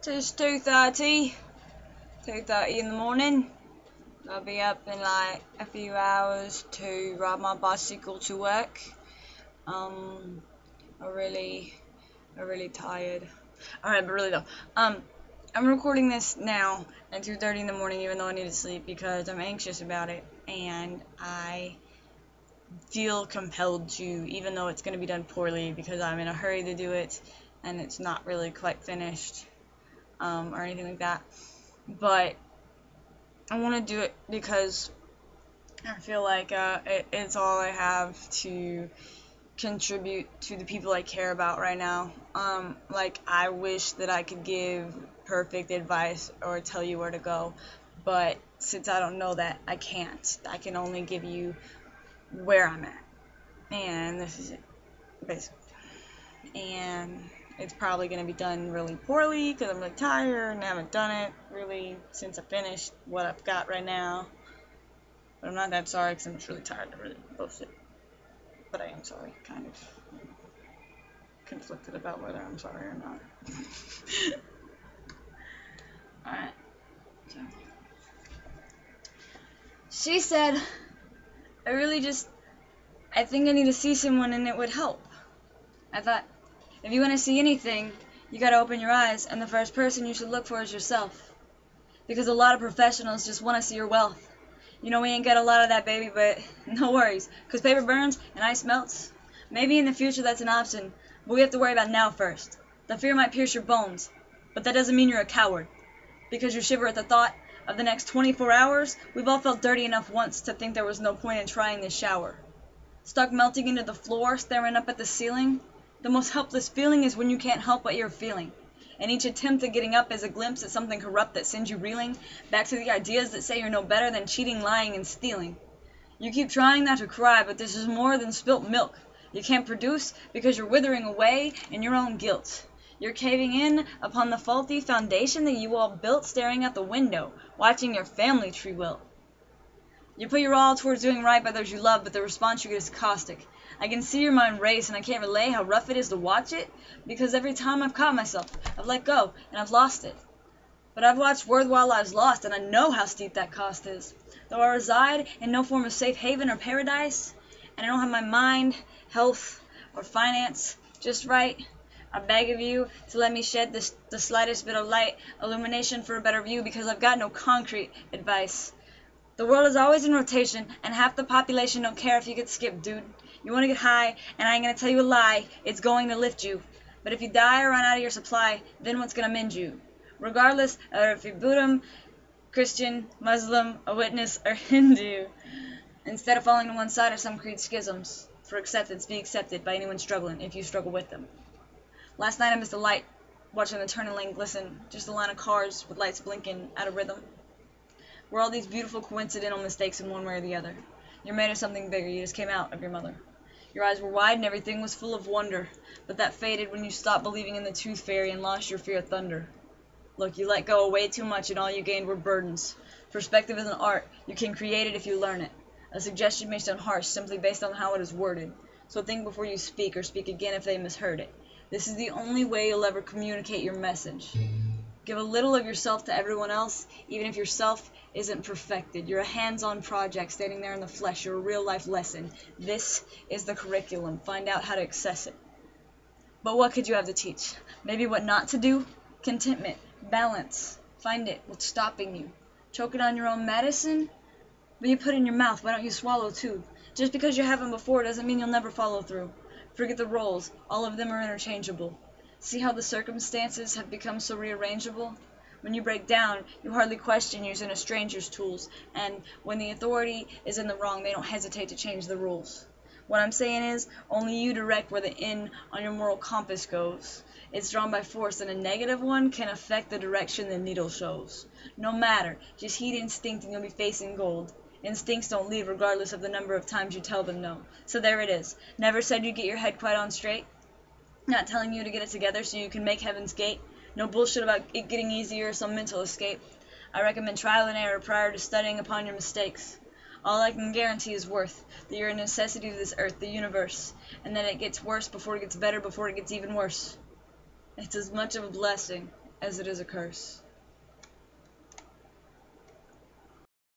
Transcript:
It's 2:30 in the morning. I'll be up in like a few hours to ride my bicycle to work. I'm really tired. Alright, but really though. I'm recording this now at 2:30 in the morning, even though I need to sleep, because I'm anxious about it and I feel compelled to, even though it's going to be done poorly because I'm in a hurry to do it and it's not really quite finished or anything like that. But I want to do it because I feel like it's all I have to contribute to the people I care about right now. Like, I wish that I could give perfect advice or tell you where to go, but since I don't know that, I can't. I can only give you where I'm at, and this is it, basically. And it's probably going to be done really poorly because I'm really tired and I haven't done it really since I finished what I've got right now. But I'm not that sorry because I'm just really tired to really post it. But I am sorry, kind of conflicted about whether I'm sorry or not. Alright, so she said, I think I need to see someone and it would help. I thought, if you want to see anything, you gotta open your eyes, and the first person you should look for is yourself. Because a lot of professionals just want to see your wealth. You know, we ain't got a lot of that, baby, but no worries, because paper burns and ice melts. Maybe in the future that's an option, but we have to worry about now first. The fear might pierce your bones, but that doesn't mean you're a coward. Because you shiver at the thought of the next 24 hours, we've all felt dirty enough once to think there was no point in trying this shower. Stuck melting into the floor, staring up at the ceiling, the most helpless feeling is when you can't help what you're feeling. And each attempt at getting up is a glimpse at something corrupt that sends you reeling back to the ideas that say you're no better than cheating, lying, and stealing. You keep trying not to cry, but this is more than spilt milk. You can't produce because you're withering away in your own guilt. You're caving in upon the faulty foundation that you all built, staring out the window, watching your family tree wilt. You put your all towards doing right by those you love, but the response you get is caustic. I can see your mind race, and I can't relay how rough it is to watch it, because every time I've caught myself, I've let go, and I've lost it. But I've watched worthwhile lives lost, and I know how steep that cost is. Though I reside in no form of safe haven or paradise, and I don't have my mind, health, or finance just right, I beg of you to let me shed the slightest bit of light, illumination for a better view, because I've got no concrete advice. The world is always in rotation, and half the population don't care if you get skipped, dude. You want to get high, and I ain't going to tell you a lie, it's going to lift you. But if you die or run out of your supply, then what's going to mend you? Regardless of if you're Buddhist, Christian, Muslim, a witness, or Hindu. Instead of falling to one side of some creed schisms, for acceptance, be accepted by anyone struggling, if you struggle with them. Last night I missed a light, watching the turning lane glisten, just a line of cars with lights blinking out of rhythm. We're all these beautiful coincidental mistakes in one way or the other. You're made of something bigger, you just came out of your mother. Your eyes were wide and everything was full of wonder, but that faded when you stopped believing in the tooth fairy and lost your fear of thunder. Look, you let go way too much and all you gained were burdens. Perspective is an art. You can create it if you learn it. A suggestion may sound harsh simply based on how it is worded, so think before you speak or speak again if they misheard it. This is the only way you'll ever communicate your message. Give a little of yourself to everyone else, even if yourself isn't perfected. You're a hands-on project standing there in the flesh. You're a real-life lesson. This is the curriculum. Find out how to access it. But what could you have to teach? Maybe what not to do? Contentment. Balance. Find it. What's stopping you? Choke it on your own medicine? But you put it in your mouth. Why don't you swallow too? Just because you haven't before doesn't mean you'll never follow through. Forget the roles. All of them are interchangeable. See how the circumstances have become so rearrangeable? When you break down, you hardly question using a stranger's tools, and when the authority is in the wrong, they don't hesitate to change the rules. What I'm saying is, only you direct where the end on your moral compass goes. It's drawn by force, and a negative one can affect the direction the needle shows. No matter, just heed instinct and you'll be facing gold. Instincts don't leave regardless of the number of times you tell them no. So there it is. Never said you'd get your head quite on straight. Not telling you to get it together so you can make heaven's gate. No bullshit about it getting easier or some mental escape. I recommend trial and error prior to studying upon your mistakes. All I can guarantee is worth, that you're a necessity to this earth, the universe, and that it gets worse before it gets better, before it gets even worse. It's as much of a blessing as it is a curse.